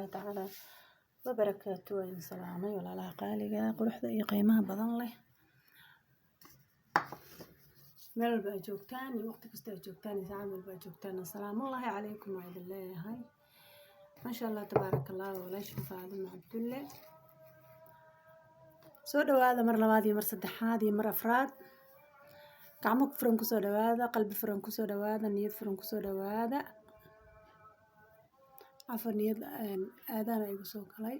الله تعالى وبركاته وإن سلامي ولا لا قالقة قرحة إي قيمها بدن له مال باجوكتاني وقت كستا جوكتاني ساعة مال باجوكتاني السلام الله عليكم وعلى الله هاي ما شاء الله تبارك الله ولا شوف هذا مع الدلة سو هذا مر لبادي مر صدحادي مر أفراد gacmo furan ku soo dhawaada qalbi furan ku soo dhawaada niyad furan ku soo dhawaada afar niyad aadana igu soo galay